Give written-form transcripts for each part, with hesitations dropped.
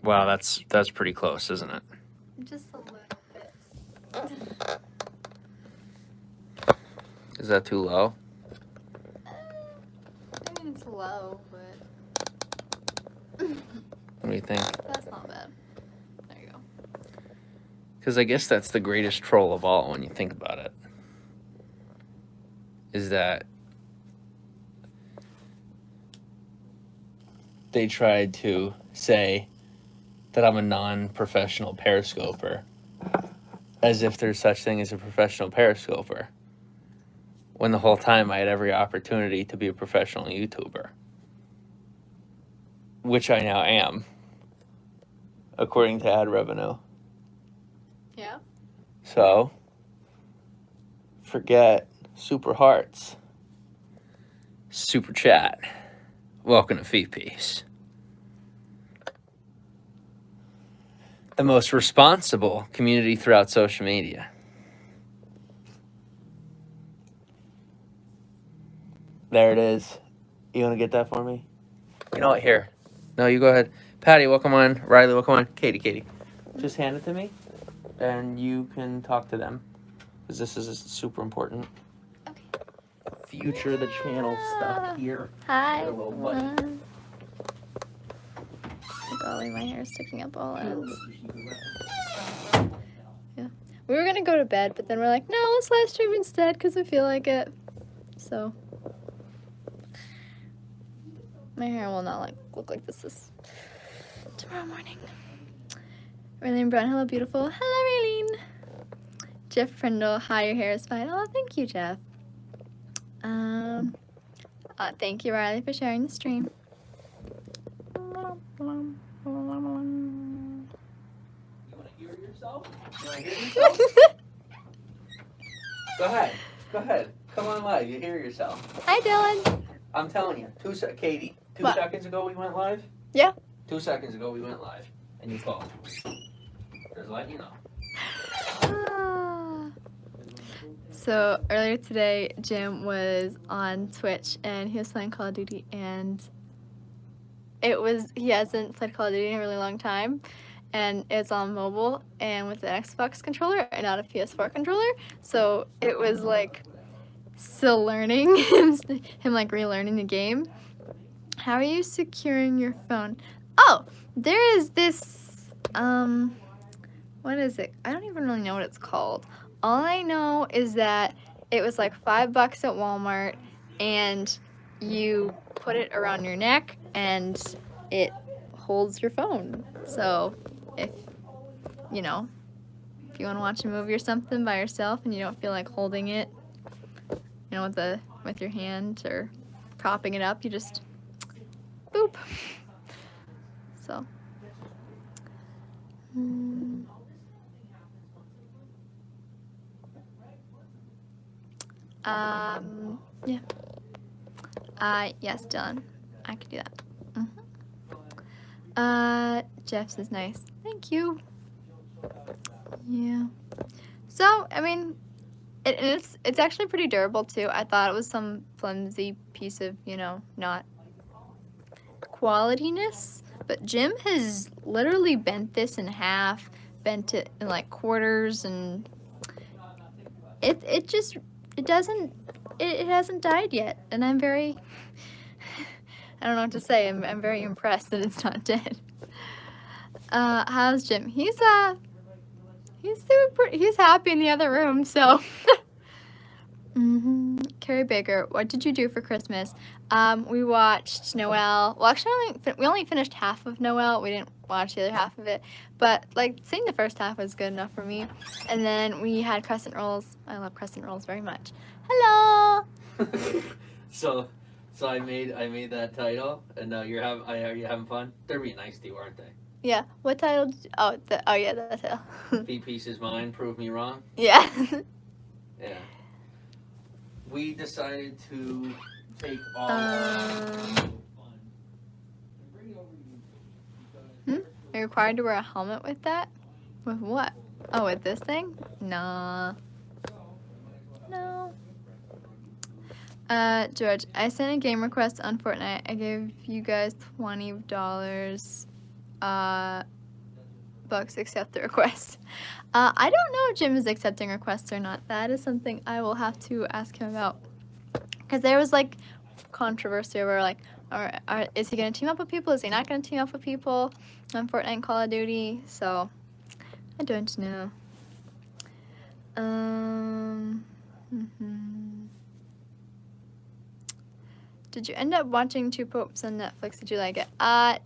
Wow, that's pretty close, isn't it? Just a little bit. Is that too low? I mean, it's low, but What do you think? that's not bad. There you go. Because I guess that's the greatest troll of all when you think about it. Is that they tried to say that I'm a non-professional periscoper, as if there's such thing as a professional periscoper, when the whole time I had every opportunity to be a professional YouTuber, which I now am, according to ad revenue. Yeah. So, forget super hearts, super chat. Welcome to Fee Piece. The most responsible community throughout social media. There it is. You want to get that for me? You know what? Here. No, you go ahead. Patty, welcome on. Riley, welcome on. Katie. Just hand it to me, and you can talk to them, because this is super important. Okay. Future of the channel stuff here. Hi. Your little buddy. Golly, my hair is sticking up all ends. Yeah. We were gonna go to bed, but then we're like, no, let's live stream instead because we feel like it. So my hair will not look like this tomorrow morning. Raylene Brown, hello beautiful. Hello Raylene. Jeff Prindle, hi, your hair is fine. Oh, thank you, Jeff. Thank you, Riley, for sharing the stream. You want to hear yourself? You want to hear yourself? Go ahead. Come on live. You hear yourself. Hi, Dylan. I'm telling you. Katie, 2 What? seconds ago we went live? Yeah. 2 seconds ago we went live. And you called. Just let you know. So earlier today, Jim was on Twitch and he was playing Call of Duty, and he hasn't played Call of Duty in a really long time, and it's on mobile and with an Xbox controller and not a PS4 controller. So it was like still learning him like relearning the game. How are you securing your phone? Oh, there is this what is it? I don't even really know what it's called. All I know is that it was like $5 at Walmart, and you put it around your neck and it holds your phone. So if you want to watch a movie or something by yourself and you don't feel like holding it, with your hand or propping it up, you just boop. So yeah. Yes, Dylan. I can do that. Jeff's is nice. Thank you. Yeah. So, I mean, it's actually pretty durable, too. I thought it was some flimsy piece of, not qualityness. But Jim has literally bent this in half, bent it in, like, quarters, and it hasn't died yet, and I'm very, I don't know what to say. I'm very impressed that it's not dead. How's Jim? He's happy in the other room, so. Carrie Baker, what did you do for Christmas? We watched Noel. Well, actually, we only finished half of Noel. We didn't watch the other half of it, but like seeing the first half was good enough for me. And then we had crescent rolls. I love crescent rolls very much. Hello. So I made that title, and now are you having fun? They're being nice to you, aren't they? Yeah. What title? Yeah, that title. Fee Piece is mine. Prove me wrong. Yeah. Yeah. We decided to take all. Are you required to wear a helmet with that? With what? Oh, with this thing? Nah. No. George, I sent a game request on Fortnite. I gave you guys $20. Bucks accept the request. I don't know if Jim is accepting requests or not. That is something I will have to ask him about. Because there was like controversy over like, is he going to team up with people? Is he not going to team up with people on Fortnite and Call of Duty? So I don't know. Did you end up watching Two Popes on Netflix? Did you like it?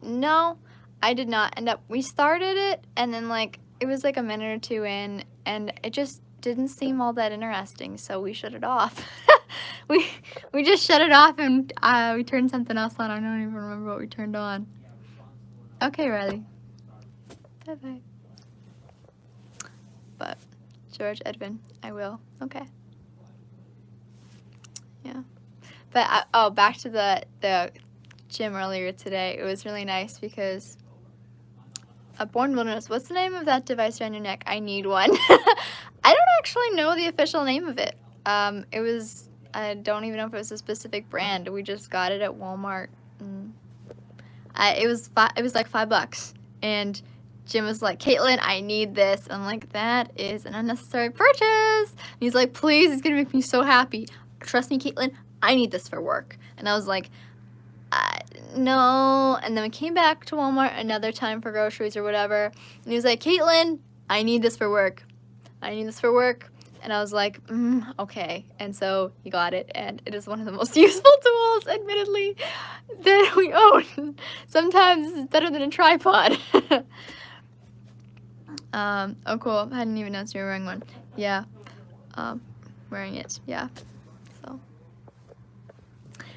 No, I did not end up. We started it, and then like it was like a minute or two in, and it just didn't seem all that interesting, so we shut it off. we just shut it off, and we turned something else on. I don't even remember what we turned on. Okay, Riley. Bye bye. But George Edwin, I will. Okay. Yeah. But back to the gym earlier today. It was really nice because Born Wilderness. What's the name of that device around your neck? I need one. I don't actually know the official name of it. It was. I don't even know if it was a specific brand. We just got it at Walmart. It was like $5, and Jim was like, Caitlin, I need this. I'm like, that is an unnecessary purchase. And he's like, please, it's gonna make me so happy. Trust me, Caitlin, I need this for work. And I was like, no. And then we came back to Walmart another time for groceries or whatever. And he was like, Caitlin, I need this for work. I need this for work. And I was like, okay. And so he got it, and it is one of the most useful tools, admittedly, that we own. Sometimes it's better than a tripod. Oh, cool. I hadn't even noticed you were wearing one. Yeah. Wearing it. Yeah. So.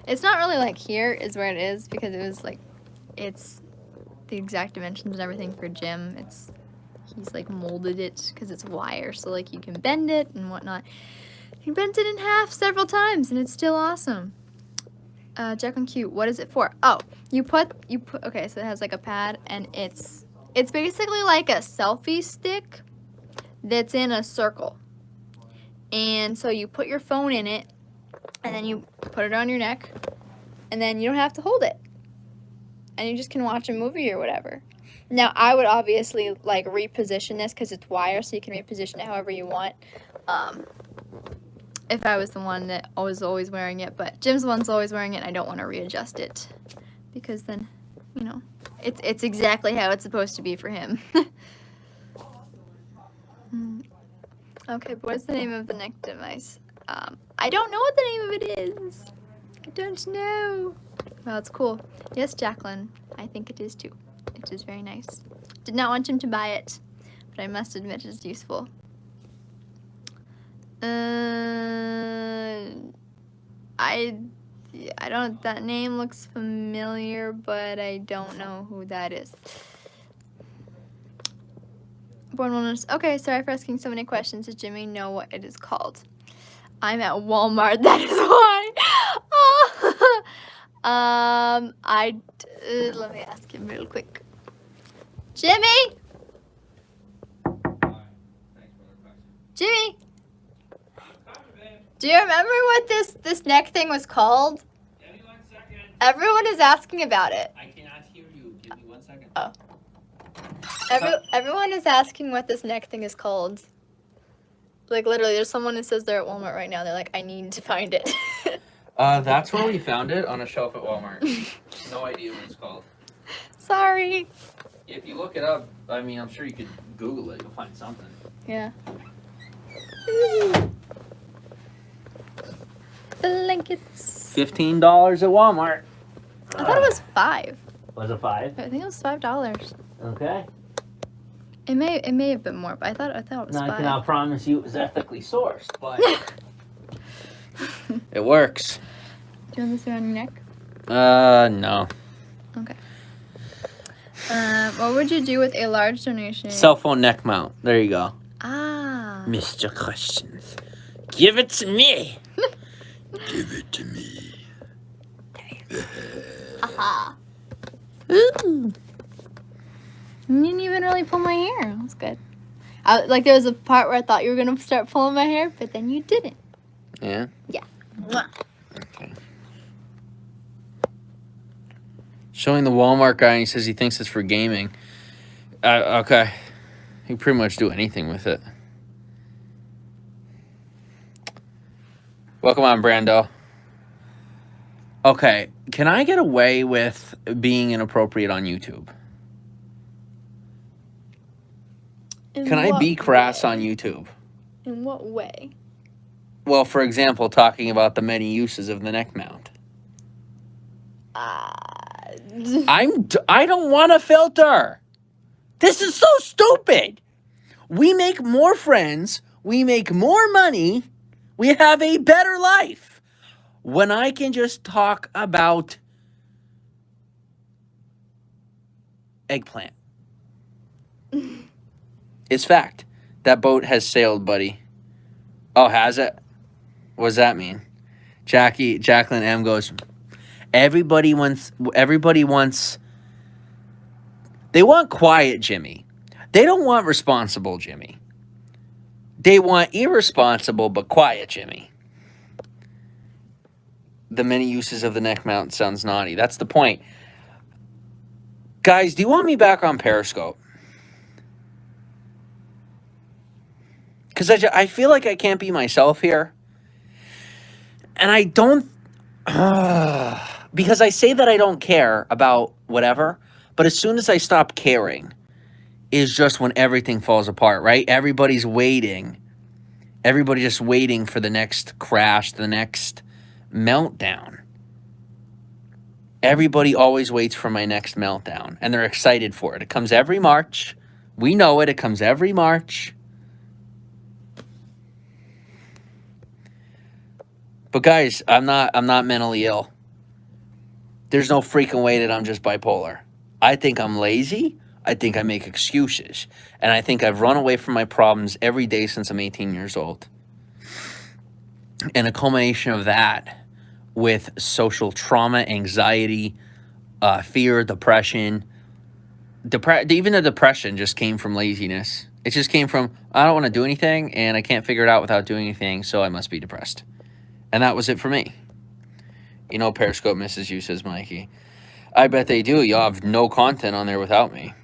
It's not really like here is where it is because it was like, it's the exact dimensions and everything for Jim. He's like molded it because it's wire, so like you can bend it and whatnot. He bent it in half several times, and it's still awesome. Jacqueline Q, what is it for? Oh, you put. Okay, so it has like a pad, and it's basically like a selfie stick that's in a circle, and so you put your phone in it, and then you put it on your neck, and then you don't have to hold it, and you just can watch a movie or whatever. Now, I would obviously, like, reposition this because it's wire, so you can reposition it however you want. If I was the one that was always wearing it. But Jim's the one's always wearing it, and I don't want to readjust it. Because then, you know, it's exactly how it's supposed to be for him. Okay, but what's the name of the neck device? I don't know what the name of it is. I don't know. Well, it's cool. Yes, Jacqueline. I think it is, too. It is very nice. Did not want him to buy it, but I must admit it is useful. I don't. That name looks familiar, but I don't know who that is. Born Wilderness. Okay, sorry for asking so many questions. Does Jimmy know what it is called? I'm at Walmart. That is why. Let me ask him real quick. Jimmy? Jimmy? Do you remember what this neck thing was called? Give me 1 second. Everyone is asking about it. I cannot hear you. Give me 1 second. Oh. Everyone is asking what this neck thing is called. Like, literally, there's someone who says they're at Walmart right now. They're like, I need to find it. That's where we found it, on a shelf at Walmart. No idea what it's called. Sorry. If you look it up, I mean, I'm sure you could Google it. You'll find something. Yeah. Blankets. $15 at Walmart. I thought it was $5. Was it $5? I think it was $5. Okay. It may have been more, but I thought it was $5. I cannot promise you it was ethically sourced, but it works. Do you want this around your neck? No. Okay. What would you do with a large donation? Cell phone neck mount. There you go. Ah. Mr. Questions. Give it to me. Give it to me. Haha. Ooh. You didn't even really pull my hair. That was good. Like, there was a part where I thought you were going to start pulling my hair, but then you didn't. Yeah? Yeah. Okay. Showing the Walmart guy, and he says he thinks it's for gaming. Okay. You pretty much do anything with it. Welcome on, Brando. Okay, can I get away with being inappropriate on YouTube? Can I be crass on YouTube? In what way? Well, for example, talking about the many uses of the neck mount. I don't want a filter. This is so stupid. We make more friends. We make more money. We have a better life when I can just talk about eggplant. It's fact. That boat has sailed, buddy. Oh, has it? What does that mean? Jacqueline M goes, everybody wants, they want quiet Jimmy. They don't want responsible Jimmy. They want irresponsible but quiet Jimmy. The many uses of the neck mount sounds naughty. That's the point. Guys, do you want me back on Periscope? Because I feel like I can't be myself here. And I don't... because I say that I don't care about whatever, but as soon as I stop caring is just when everything falls apart, right? Everybody's waiting. Everybody just waiting for the next crash, the next meltdown. Everybody always waits for my next meltdown, and they're excited for it. It comes every March. We know it. It comes every March. But guys, I'm not mentally ill. There's no freaking way that I'm just bipolar. I think I'm lazy. I think I make excuses. And I think I've run away from my problems every day since I'm 18 years old. And a culmination of that with social trauma, anxiety, fear, depression. Even the depression just came from laziness. It just came from, I don't want to do anything, and I can't figure it out without doing anything, so I must be depressed. And that was it for me. You know Periscope misses you, says Mikey. I bet they do. You'll have no content on there without me.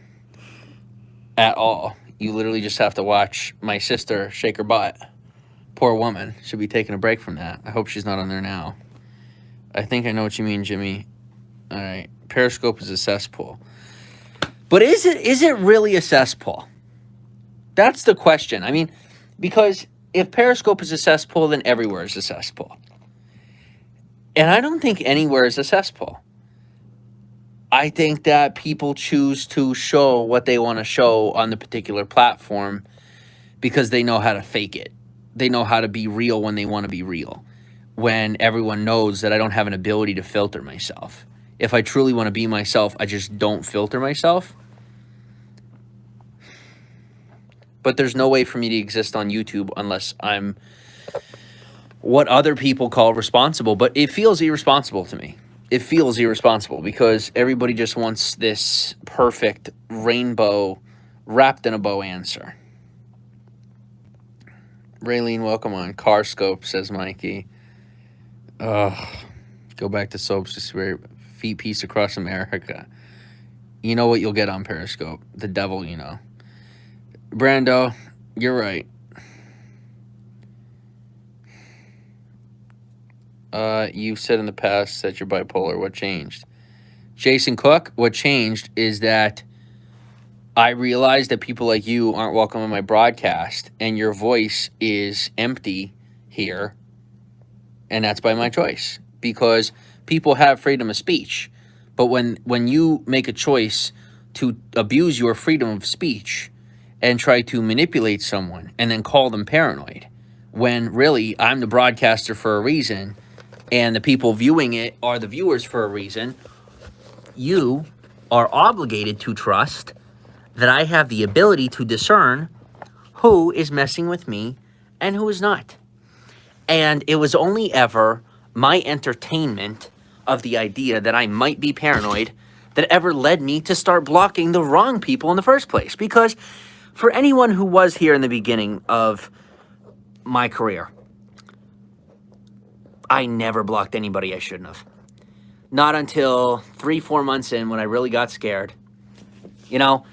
At all. You literally just have to watch my sister shake her butt. Poor woman. Should be taking a break from that. I hope she's not on there now. I think I know what you mean, Jimmy. All right. Periscope is a cesspool. But is it really a cesspool? That's the question. I mean, because if Periscope is a cesspool, then everywhere is a cesspool. And I don't think anywhere is a cesspool. I think that people choose to show what they want to show on the particular platform because they know how to fake it. They know how to be real when they want to be real. When everyone knows that I don't have an ability to filter myself. If I truly want to be myself, I just don't filter myself. But there's no way for me to exist on YouTube unless I'm what other people call responsible. But it feels irresponsible to me. It feels irresponsible because everybody just wants this perfect rainbow wrapped in a bow answer. Raylene, welcome on. Carscope, says Mikey. Go back to soaps to swear feet piece across America. You know what you'll get on Periscope. The devil, you know. Brando, you're right. You said in the past that you're bipolar. What changed? Jason Cook, what changed is that I realized that people like you aren't welcome on my broadcast, and your voice is empty here, and that's by my choice, because people have freedom of speech. But when you make a choice to abuse your freedom of speech and try to manipulate someone and then call them paranoid, when really I'm the broadcaster for a reason, and the people viewing it are the viewers for a reason, you are obligated to trust that I have the ability to discern who is messing with me and who is not. And it was only ever my entertainment of the idea that I might be paranoid that ever led me to start blocking the wrong people in the first place. Because for anyone who was here in the beginning of my career, I never blocked anybody I shouldn't have. Not until 3-4 months in when I really got scared. You know,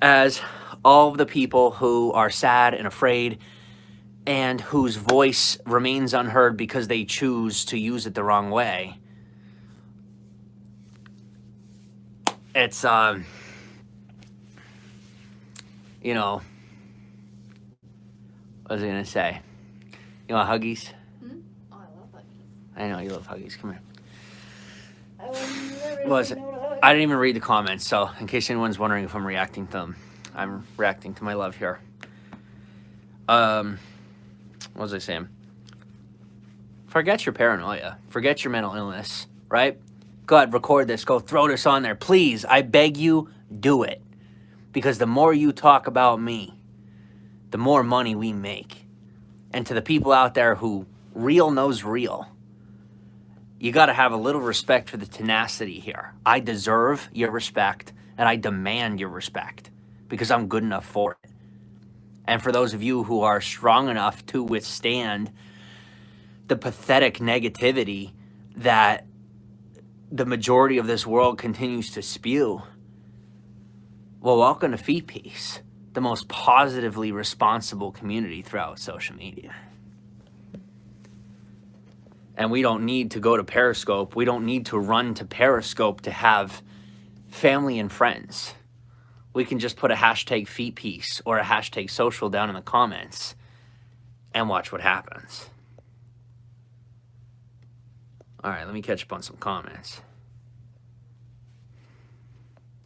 as all of the people who are sad and afraid and whose voice remains unheard because they choose to use it the wrong way. It's, you know, what was I going to say? You want Huggies? Oh, I love Huggies. I know you love Huggies. Come here. I Was it? I didn't even read the comments, so in case anyone's wondering if I'm reacting to them, I'm reacting to my love here. What was I saying? Forget your paranoia. Forget your mental illness, right? Go ahead, record this. Go throw this on there. Please, I beg you, do it. Because the more you talk about me, the more money we make. And to the people out there who real knows real, you got to have a little respect for the tenacity here. I deserve your respect, and I demand your respect because I'm good enough for it. And for those of you who are strong enough to withstand the pathetic negativity that the majority of this world continues to spew, well, welcome to Feet Peace, the most positively responsible community throughout social media. And we don't need to go to Periscope. We don't need to run to Periscope to have family and friends. We can just put a hashtag Feet Peace or a hashtag social down in the comments and watch what happens. All right, let me catch up on some comments.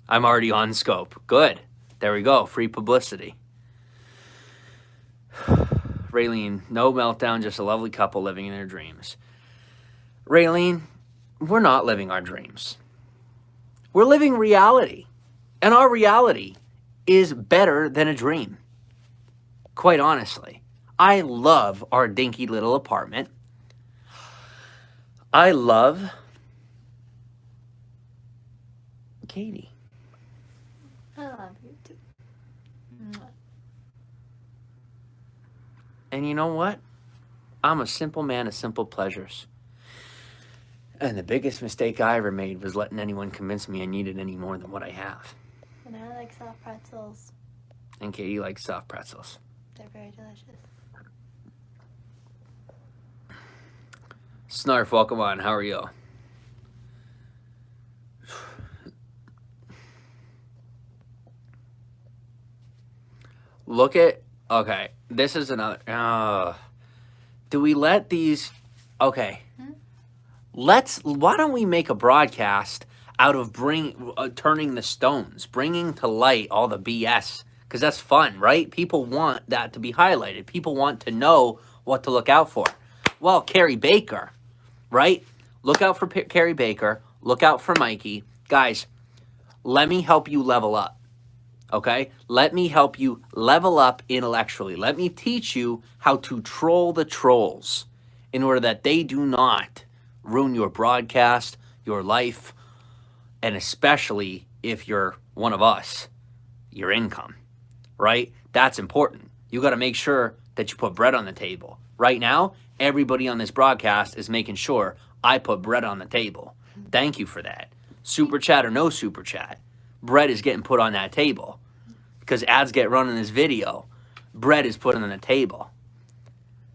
I'm already on Scope. Good. There we go. Free publicity. Raylene, no meltdown, just a lovely couple living in their dreams. Raylene, we're not living our dreams. We're living reality. And our reality is better than a dream. Quite honestly. I love our dinky little apartment. I love Katie. I love you too. And you know what? I'm a simple man of simple pleasures. And the biggest mistake I ever made was letting anyone convince me I needed any more than what I have. And I like soft pretzels. And Katie likes soft pretzels. They're very delicious. Snarf, welcome on. How are you? Look at, okay, this is another, do we let these, okay, why don't we make a broadcast out of turning the stones, bringing to light all the BS, because that's fun, right? People want that to be highlighted. People want to know what to look out for. Well, Carrie Baker, right? Look out for Carrie Baker. Look out for Mikey. Guys, let me help you level up. Okay? Let me help you level up intellectually. Let me teach you how to troll the trolls in order that they do not ruin your broadcast, your life, and especially if you're one of us, your income, right? That's important. You got to make sure that you put bread on the table. Right now, everybody on this broadcast is making sure I put bread on the table. Thank you for that. Super chat or no super chat, bread is getting put on that table. Because ads get run in this video, bread is put on the table.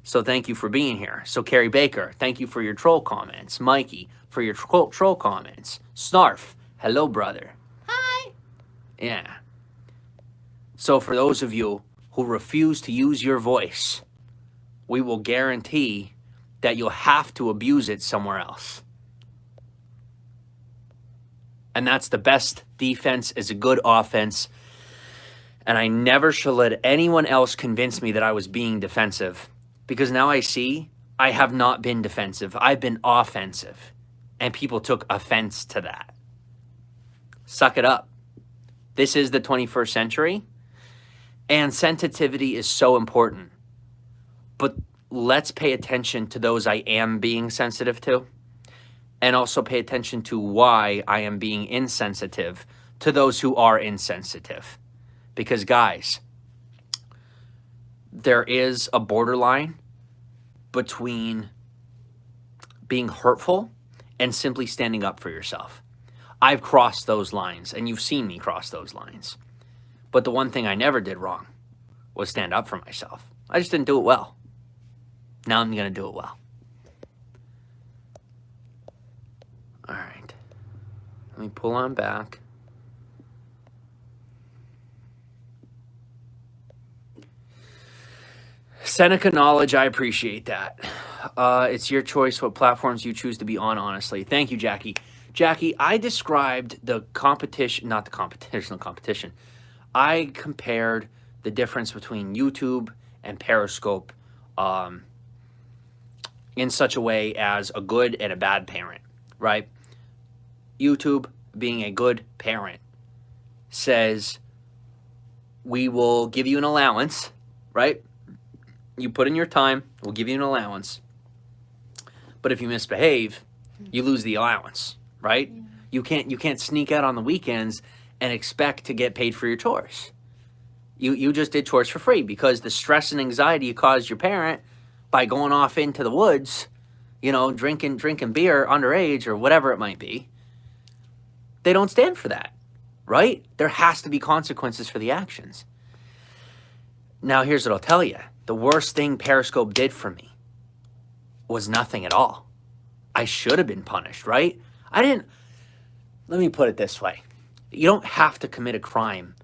So thank you for being here. So Carrie Baker, thank you for your troll comments. Mikey, for your troll comments. Snarf, hello, brother. Hi. Yeah. So for those of you who refuse to use your voice, we will guarantee that you'll have to abuse it somewhere else. And that's the best defense is a good offense. And I never shall let anyone else convince me that I was being defensive. Because now I see I have not been defensive. I've been offensive. And people took offense to that. Suck it up. This is the 21st century. And sensitivity is so important. But let's pay attention to those I am being sensitive to. And also pay attention to why I am being insensitive to those who are insensitive. Because guys, there is a borderline between being hurtful and simply standing up for yourself. I've crossed those lines, and you've seen me cross those lines. But the one thing I never did wrong was stand up for myself. I just didn't do it well. Now I'm going to do it well. All right. Let me pull on back. Seneca knowledge, I appreciate that. It's your choice what platforms you choose to be on, honestly. Thank you, Jackie. Jackie, I described the competition, not the competition. I compared the difference between YouTube and Periscope in such a way as a good and a bad parent, right? YouTube, being a good parent, says we will give you an allowance, right? You put in your time, we'll give you an allowance. But if you misbehave, you lose the allowance, right? You can't sneak out on the weekends and expect to get paid for your chores. You just did chores for free because the stress and anxiety you caused your parent by going off into the woods, drinking beer underage or whatever it might be. They don't stand for that, right? There has to be consequences for the actions. Now, here's what I'll tell you. The worst thing Periscope did for me was nothing at all. I should have been punished, right? Let me put it this way. You don't have to commit a crime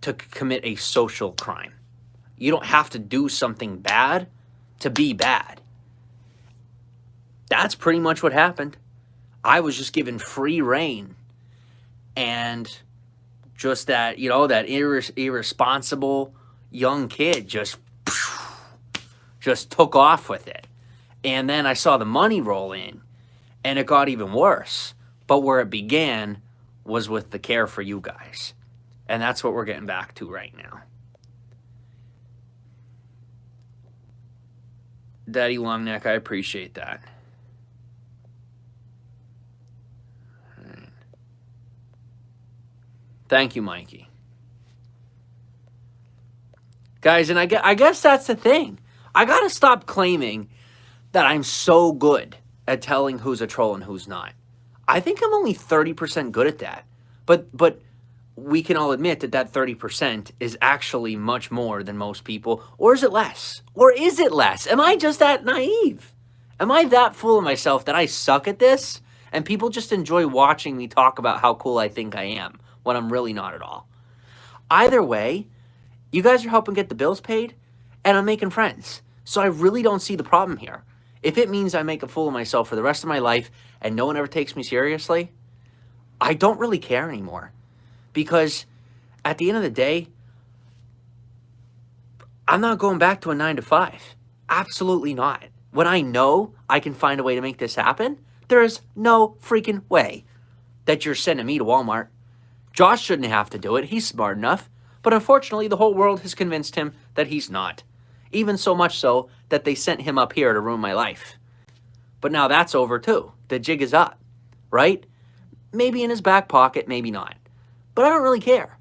to commit a social crime. You don't have to do something bad to be bad. That's pretty much what happened. I was just given free rein, and just that, that irresponsible young kid just took off with it. And then I saw the money roll in, and it got even worse. But where it began was with the care for you guys. And that's what we're getting back to right now. Daddy Longneck, I appreciate that. Right. Thank you, Mikey. Guys, and I guess that's the thing. I got to stop claiming that I'm so good at telling who's a troll and who's not. I think I'm only 30% good at that. But we can all admit that 30% is actually much more than most people. Or is it less? Or is it less? Am I just that naive? Am I that full of myself that I suck at this? And people just enjoy watching me talk about how cool I think I am when I'm really not at all. Either way, you guys are helping get the bills paid, and I'm making friends. So I really don't see the problem here. If it means I make a fool of myself for the rest of my life and no one ever takes me seriously, I don't really care anymore. Because at the end of the day, I'm not going back to a 9-to-5. Absolutely not. When I know I can find a way to make this happen, there is no freaking way that you're sending me to Walmart. Josh shouldn't have to do it. He's smart enough. But unfortunately, the whole world has convinced him that he's not. Even so much so that they sent him up here to ruin my life. But now that's over too. The jig is up, right? Maybe in his back pocket, maybe not. But I don't really care.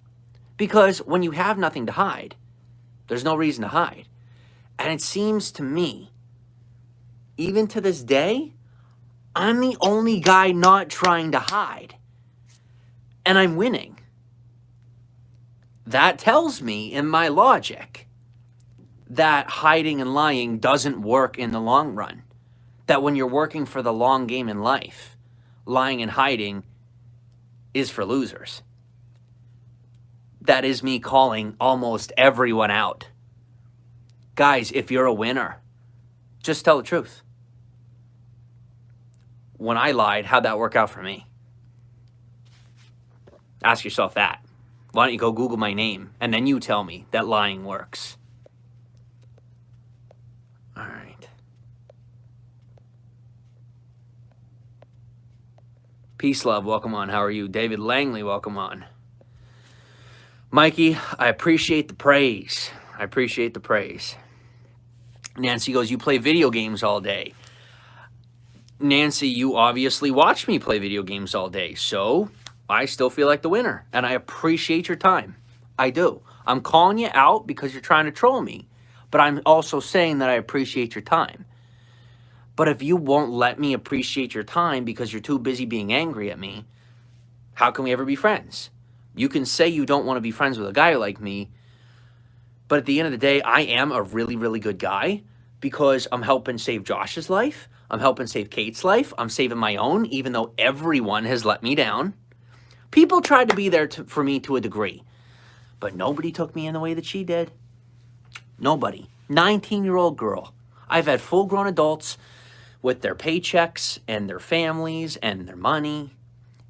Because when you have nothing to hide, there's no reason to hide. And it seems to me, even to this day, I'm the only guy not trying to hide. And I'm winning. That tells me, in my logic, that hiding and lying doesn't work in the long run. That when you're working for the long game in life, lying and hiding is for losers. That is me calling almost everyone out. Guys, if you're a winner, just tell the truth. When I lied, how'd that work out for me? Ask yourself that. Why don't you go Google my name, and then you tell me that lying works. All right. Peace, love, welcome on. How are you? David Langley, welcome on. Mikey, I appreciate the praise. I appreciate the praise. Nancy goes, you play video games all day. Nancy, you obviously watch me play video games all day, so I still feel like the winner, and I appreciate your time. I do. I'm calling you out because you're trying to troll me, but I'm also saying that I appreciate your time. But if you won't let me appreciate your time because you're too busy being angry at me, how can we ever be friends? You can say you don't want to be friends with a guy like me, but at the end of the day, I am a really, really good guy because I'm helping save Josh's life. I'm helping save Kate's life. I'm saving my own, even though everyone has let me down. People tried to be there for me to a degree, but nobody took me in the way that she did. Nobody. 19-year-old girl. I've had full-grown adults with their paychecks and their families and their money.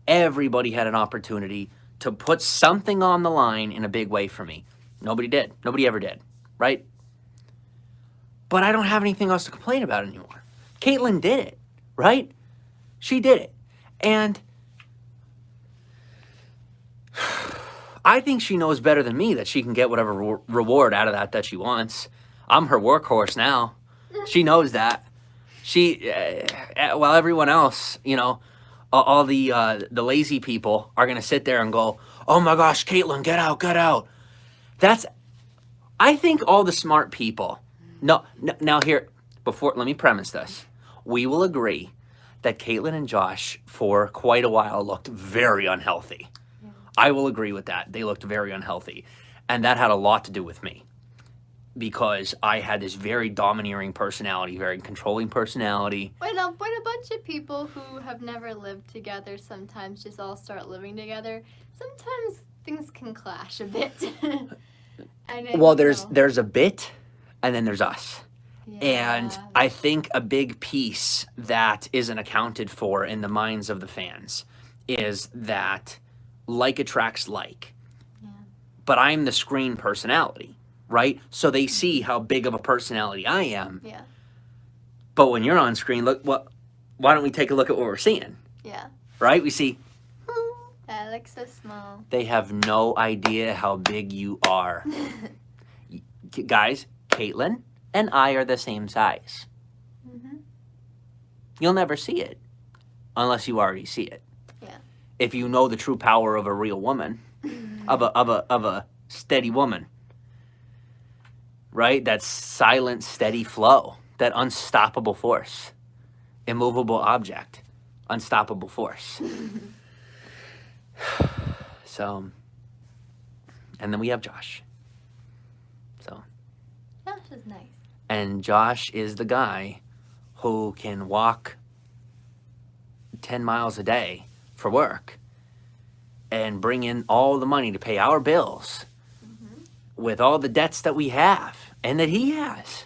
Everybody had an opportunity to put something on the line in a big way for me. Nobody did. Nobody ever did, right? But I don't have anything else to complain about anymore. Caitlin did it, right? She did it. And I think she knows better than me that she can get whatever reward out of that she wants. I'm her workhorse now. She knows that. While everyone else, you know, all the lazy people are going to sit there and go, oh my gosh, Caitlin, get out, get out. I think all the smart people, now here, let me premise this. We will agree that Caitlin and Josh for quite a while looked very unhealthy. Yeah. I will agree with that. They looked very unhealthy. And that had a lot to do with me because I had this very domineering personality, very controlling personality. When a bunch of people who have never lived together sometimes just all start living together, sometimes things can clash a bit. Well, there's a bit, and then there's us. Yeah. And I think a big piece that isn't accounted for in the minds of the fans is that like attracts like. Yeah. But I'm the screen personality, right? So they see how big of a personality I am. Yeah. But when you're on screen, why don't we take a look at what we're seeing? Yeah. Right? We see Alex so small. They have no idea how big you are. Guys, Caitlin and I are the same size. Mm-hmm. You'll never see it unless you already see it. Yeah. If you know the true power of a real woman, of a steady woman, right? That silent, steady flow, that unstoppable force, immovable object, unstoppable force. So, and then we have Josh. So, Josh is nice. And Josh is the guy who can walk 10 miles a day for work and bring in all the money to pay our bills with all the debts that we have and that he has.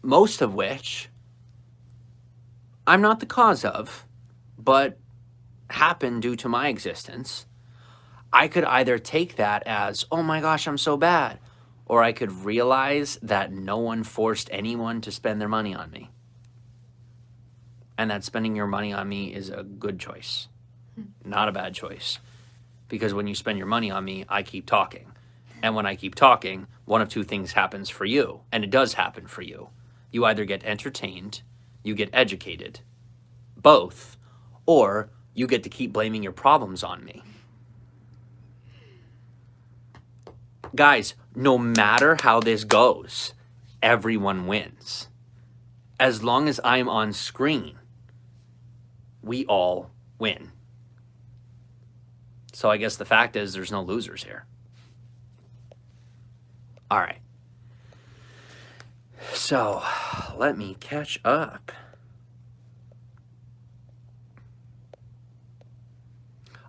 Most of which I'm not the cause of, but happened due to my existence. I could either take that as, oh my gosh, I'm so bad, or I could realize that no one forced anyone to spend their money on me. And that spending your money on me is a good choice, not a bad choice. Because when you spend your money on me, I keep talking. And when I keep talking, one of two things happens for you, and it does happen for you. You either get entertained, you get educated, both, or you get to keep blaming your problems on me. Guys, no matter how this goes, everyone wins. As long as I'm on screen, we all win. So I guess the fact is there's no losers here. All right. So, let me catch up.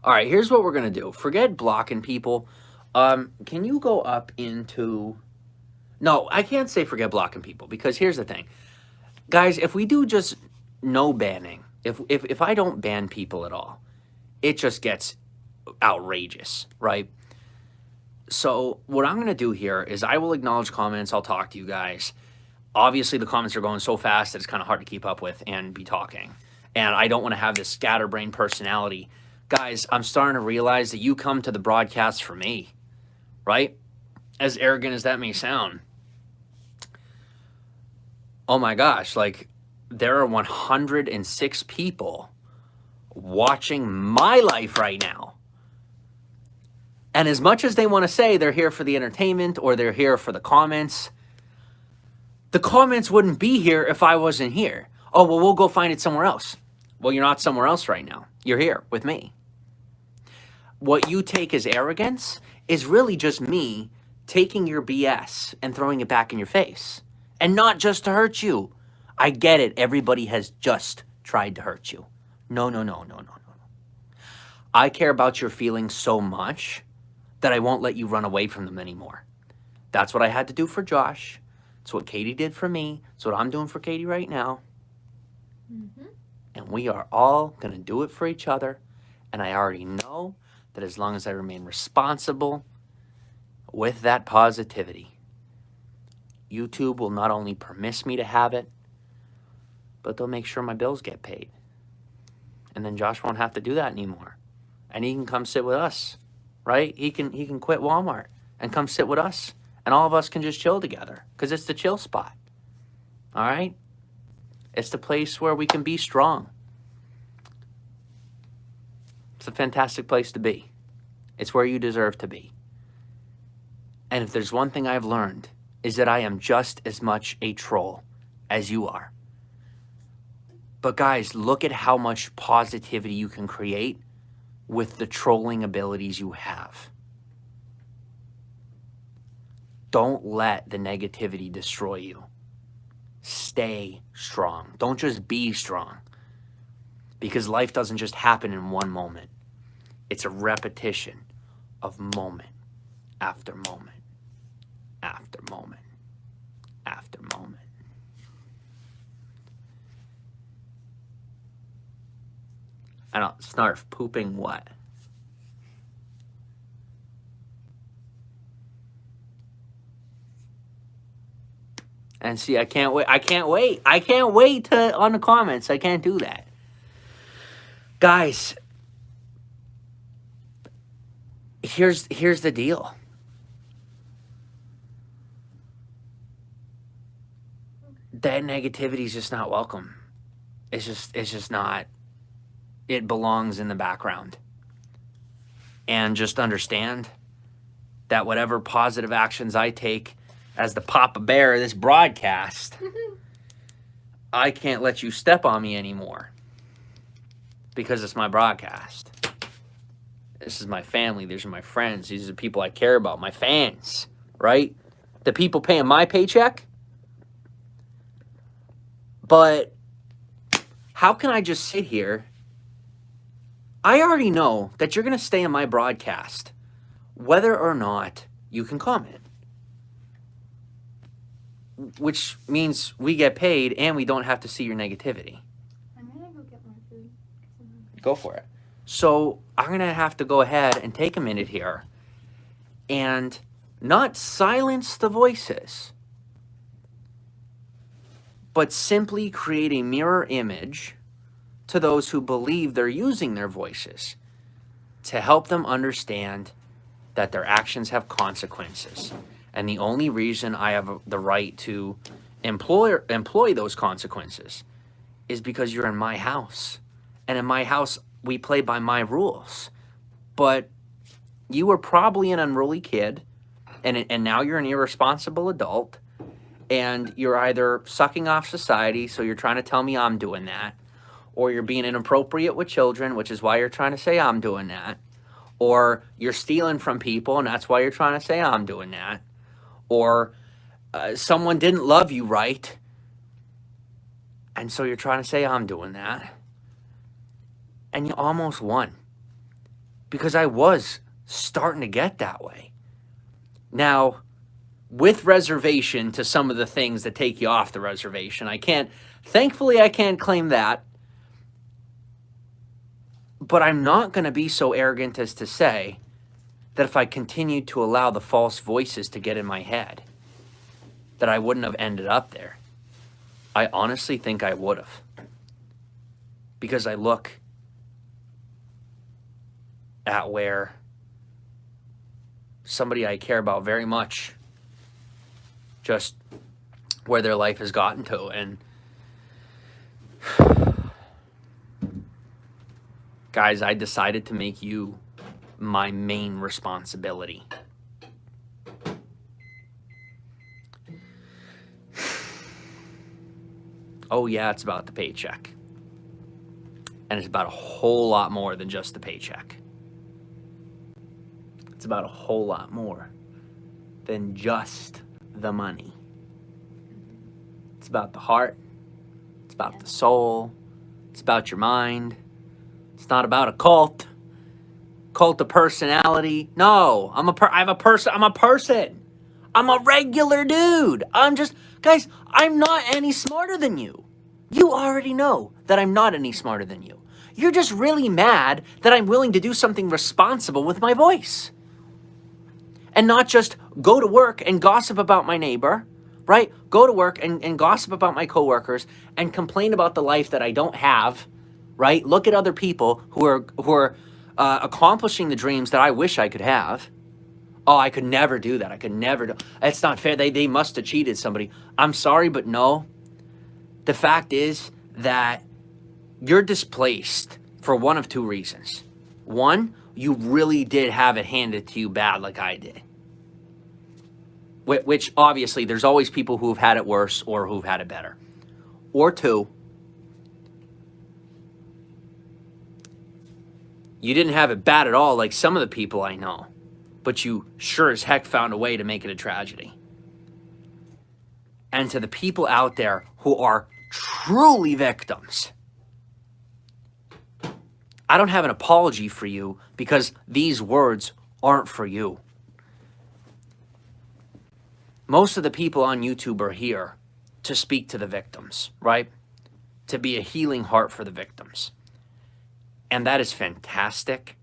All right, here's what we're going to do. Forget blocking people. Can you go up into... No, I can't say forget blocking people, because here's the thing. Guys, if we do just no banning, if I don't ban people at all, it just gets outrageous, right? So what I'm going to do here is I will acknowledge comments. I'll talk to you guys. Obviously, the comments are going so fast that it's kind of hard to keep up with and be talking. And I don't want to have this scatterbrain personality. Guys, I'm starting to realize that you come to the broadcast for me, right? As arrogant as that may sound. Oh my gosh, like there are 106 people watching my life right now. And as much as they want to say they're here for the entertainment or they're here for the comments wouldn't be here if I wasn't here. Oh, well, we'll go find it somewhere else. Well, you're not somewhere else right now. You're here with me. What you take as arrogance is really just me taking your BS and throwing it back in your face. And not just to hurt you. I get it. Everybody has just tried to hurt you. No, no, no, no, no, no. I care about your feelings so much that I won't let you run away from them anymore. That's what I had to do for Josh. It's what Katie did for me. It's what I'm doing for Katie right now. Mm-hmm. And we are all going to do it for each other. And I already know that as long as I remain responsible with that positivity, YouTube will not only permit me to have it, but they'll make sure my bills get paid. And then Josh won't have to do that anymore. And he can come sit with us, right? He can quit Walmart and come sit with us. And all of us can just chill together because it's the chill spot. All right? It's the place where we can be strong. It's a fantastic place to be. It's where you deserve to be. And if there's one thing I've learned, is that I am just as much a troll as you are. But guys, look at how much positivity you can create with the trolling abilities you have. Don't let the negativity destroy you. Stay strong. Don't just be strong. Because life doesn't just happen in one moment. It's a repetition of moment after moment after moment after moment. I don't snarf. Pooping what? And see, I can't wait. I can't wait to on the comments. I can't do that. Guys, here's the deal. That negativity is just not welcome. It's just not. It belongs in the background. And just understand that whatever positive actions I take as the Papa Bear of this broadcast, I can't let you step on me anymore because it's my broadcast. This is my family. These are my friends. These are the people I care about, my fans, right? The people paying my paycheck. But how can I just sit here? I already know that you're going to stay in my broadcast, whether or not you can comment. Which means we get paid and we don't have to see your negativity. I'm gonna go get more food. Go for it. So I'm going to have to go ahead and take a minute here and not silence the voices, but simply create a mirror image to those who believe they're using their voices to help them understand that their actions have consequences. And the only reason I have the right to employ those consequences is because you're in my house. And in my house, we play by my rules. But you were probably an unruly kid, and now you're an irresponsible adult, and you're either sucking off society, so you're trying to tell me I'm doing that, or you're being inappropriate with children, which is why you're trying to say I'm doing that, or you're stealing from people, and that's why you're trying to say I'm doing that, or someone didn't love you right, and so you're trying to say I'm doing that. And you almost won, because I was starting to get that way. Now, with reservation to some of the things that take you off the reservation, thankfully I can't claim that, but I'm not going to be so arrogant as to say that if I continued to allow the false voices to get in my head, that I wouldn't have ended up there. I honestly think I would have. Because I look at where somebody I care about very much, just where their life has gotten to. And guys, I decided to make you my main responsibility. Oh yeah, it's about the paycheck. And it's about a whole lot more than just the paycheck. It's about a whole lot more than just the money. It's about the heart. It's about the soul. It's about your mind. It's not about a cult of personality. No, I'm a person. I'm a regular dude. Guys, I'm not any smarter than you. You already know that I'm not any smarter than you. You're just really mad that I'm willing to do something responsible with my voice. And not just go to work and gossip about my neighbor, right? Go to work and gossip about my coworkers and complain about the life that I don't have, right? Look at other people who are accomplishing the dreams that I wish I could have. Oh, I could never do that. I could never do. It's not fair. They must have cheated somebody. I'm sorry, but no. The fact is that you're displaced for one of two reasons. One, you really did have it handed to you bad like I did. Which obviously there's always people who've had it worse or who've had it better. Or two, you didn't have it bad at all like some of the people I know, but you sure as heck found a way to make it a tragedy. And to the people out there who are truly victims, I don't have an apology for you because these words aren't for you. Most of the people on YouTube are here to speak to the victims, right? To be a healing heart for the victims. And that is fantastic,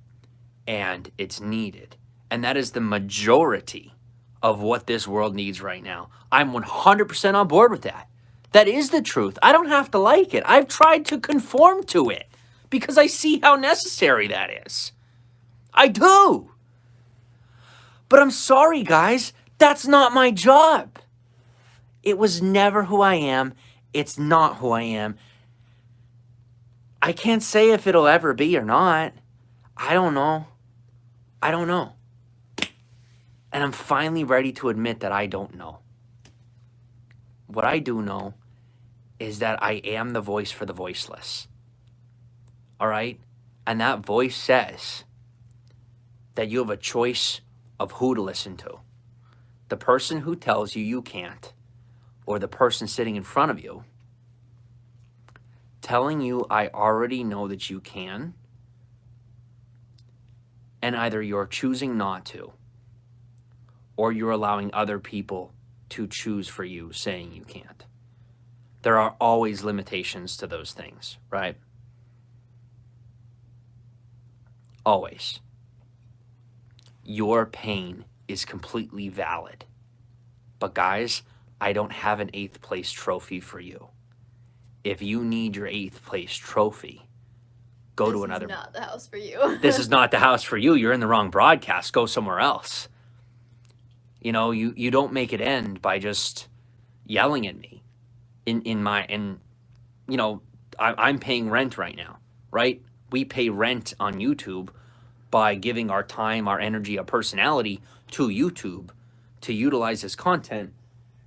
and it's needed. And that is the majority of what this world needs right now. I'm 100% on board with that. That is the truth. I don't have to like it. I've tried to conform to it because I see how necessary that is. I do. But I'm sorry, guys. That's not my job. It was never who I am. It's not who I am. I can't say if it'll ever be or not. I don't know. And I'm finally ready to admit that I don't know. What I do know is that I am the voice for the voiceless. All right? And that voice says that you have a choice of who to listen to. The person who tells you you can't, or the person sitting in front of you telling you, I already know that you can, and either you're choosing not to, or you're allowing other people to choose for you, saying you can't. There are always limitations to those things, right? Always. Your pain is completely valid. But guys, I don't have an 8th place trophy for you. If you need your 8th place trophy, go to another. This is not the house for you. This is not the house for you. You're in the wrong broadcast. Go somewhere else. You know, you don't make it end by just yelling at me. I'm paying rent right now, right? We pay rent on YouTube by giving our time, our energy, our personality to YouTube to utilize this content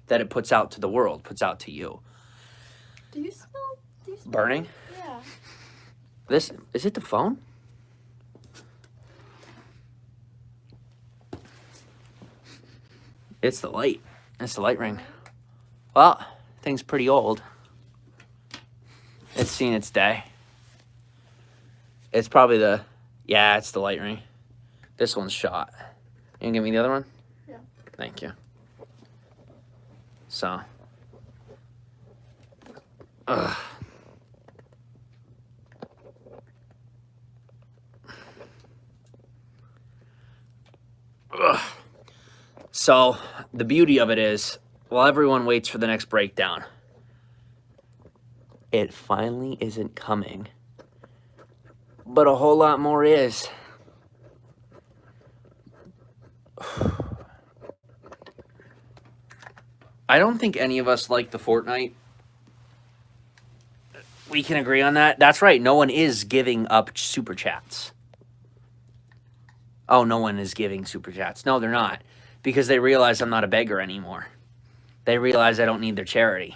that it puts out to the world, puts out to you. Do you smell burning? Yeah. Is it the phone? It's the light. It's the light ring. Well, thing's pretty old. It's seen its day. It's probably it's the light ring. This one's shot. You can give me the other one? Yeah. Thank you. So. Ugh. Ugh. So, the beauty of it is, while everyone waits for the next breakdown, it finally isn't coming. But a whole lot more is. I don't think any of us like the Fortnite. We can agree on that. That's right. No one is giving up super chats. Oh, no one is giving super chats. No, they're not. Because they realize I'm not a beggar anymore. They realize I don't need their charity.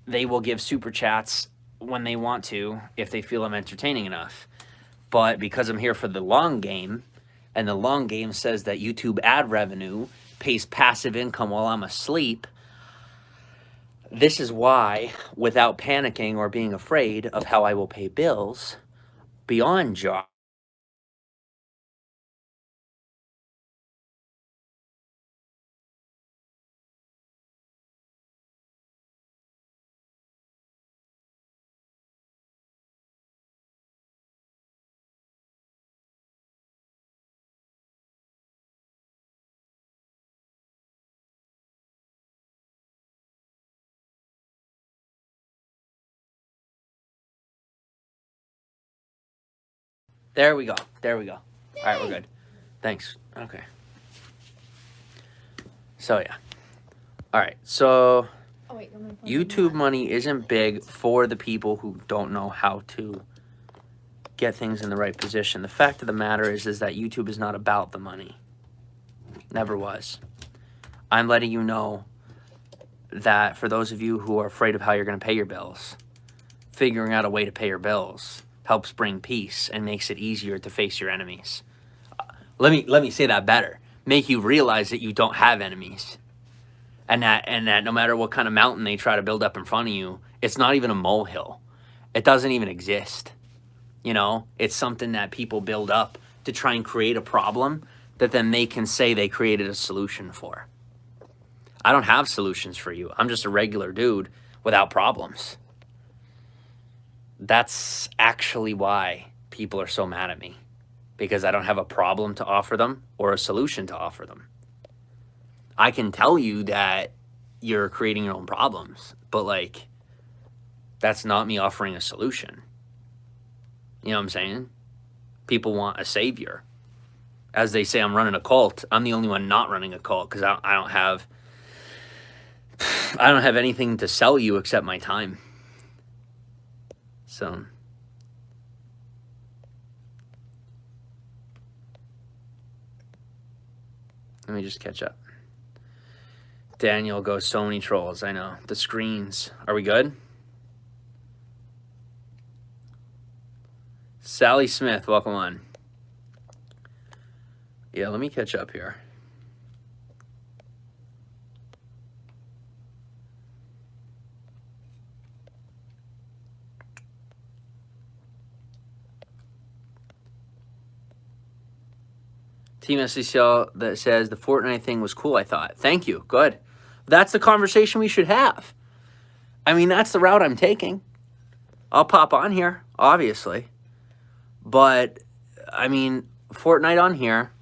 They will give super chats when they want to, if they feel I'm entertaining enough. But because I'm here for the long game, and the long game says that YouTube ad revenue pays passive income while I'm asleep, this is why, without panicking or being afraid of how I will pay bills, beyond job. There we go. There we go. All right, we're good. Thanks. Okay. So, yeah. All right. So, Oh, wait, I'm gonna put YouTube money isn't big for the people who don't know how to get things in the right position. The fact of the matter is that YouTube is not about the money. Never was. I'm letting you know that for those of you who are afraid of how you're going to pay your bills, figuring out a way to pay your bills helps bring peace and makes it easier to face your enemies. Let me say that better. Make you realize that you don't have enemies. And that no matter what kind of mountain they try to build up in front of you, it's not even a molehill. It doesn't even exist. You know, it's something that people build up to try and create a problem that then they can say they created a solution for. I don't have solutions for you. I'm just a regular dude without problems. That's actually why people are so mad at me, because I don't have a problem to offer them or a solution to offer them. I can tell you that you're creating your own problems, but like, that's not me offering a solution. You know what I'm saying? People want a savior. As they say, I'm running a cult. I'm the only one not running a cult because I don't have anything to sell you except my time. So let me just catch up. Daniel goes, so many trolls. I know. The screens. Are we good? Sally Smith, welcome on. Yeah, let me catch up here. Team SCCL that says the Fortnite thing was cool, I thought. Thank you. Good. That's the conversation we should have. I mean, that's the route I'm taking. I'll pop on here, obviously. But, I mean, Fortnite on here.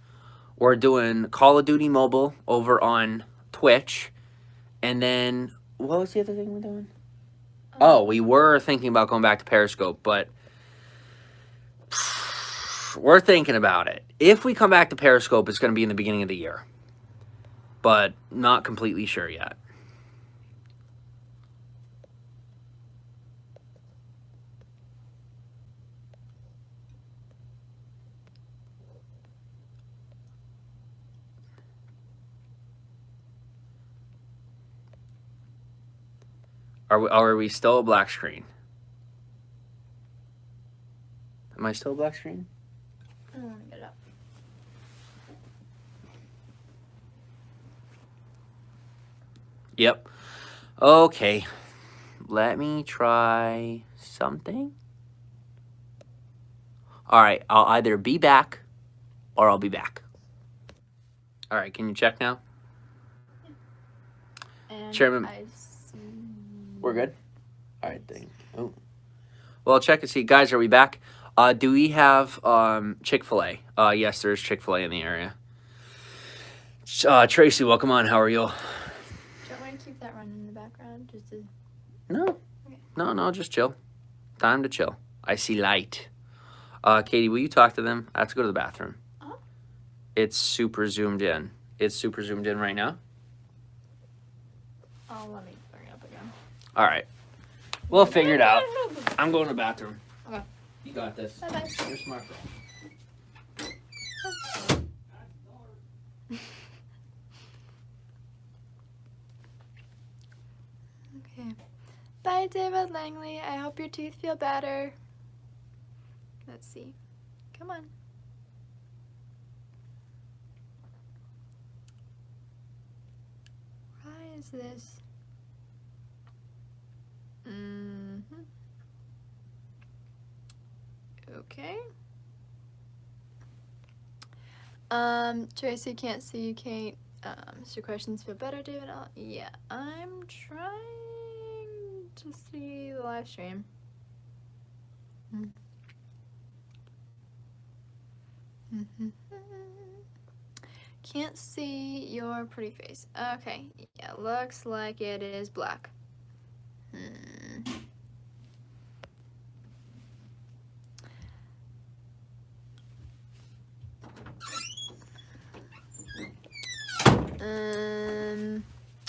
We're doing Call of Duty Mobile over on Twitch. And then, what was the other thing we're doing? Oh, we were thinking about going back to Periscope, but we're thinking about it. If we come back to Periscope, it's going to be in the beginning of the year. But not completely sure yet. Are we still a black screen? Am I still a black screen? I don't want to get it up. Yep. Okay. Let me try something. All right. I'll either be back or I'll be back. All right. Can you check now? And Chairman. I see... We're good? All right. Thank you. Oh. Well, check and see. Guys, are we back? Do we have Chick-fil-A? Yes, there's Chick-fil-A in the area. Tracy, welcome on. How are you? Do you want me to keep that running in the background? Just to... No. Okay. No, just chill. Time to chill. I see light. Katie, will you talk to them? I have to go to the bathroom. Uh-huh. It's super zoomed in. It's super zoomed in right now? Oh, let me bring it up again. All right. We'll figure it out. I'm going to the bathroom. Okay. You got this. Bye-bye. You're smart, girl. Okay. Bye, Hi, David Langley. I hope your teeth feel better. Let's see. Come on. Why is this? Okay. Tracy can't see you, Kate. So your questions feel better, David? Yeah, I'm trying to see the live stream. Can't see your pretty face. Okay, yeah, looks like it is black.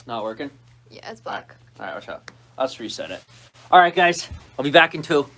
Not working? Yeah, it's black. All right, watch out. I'll just reset it. All right, guys. I'll be back in 2.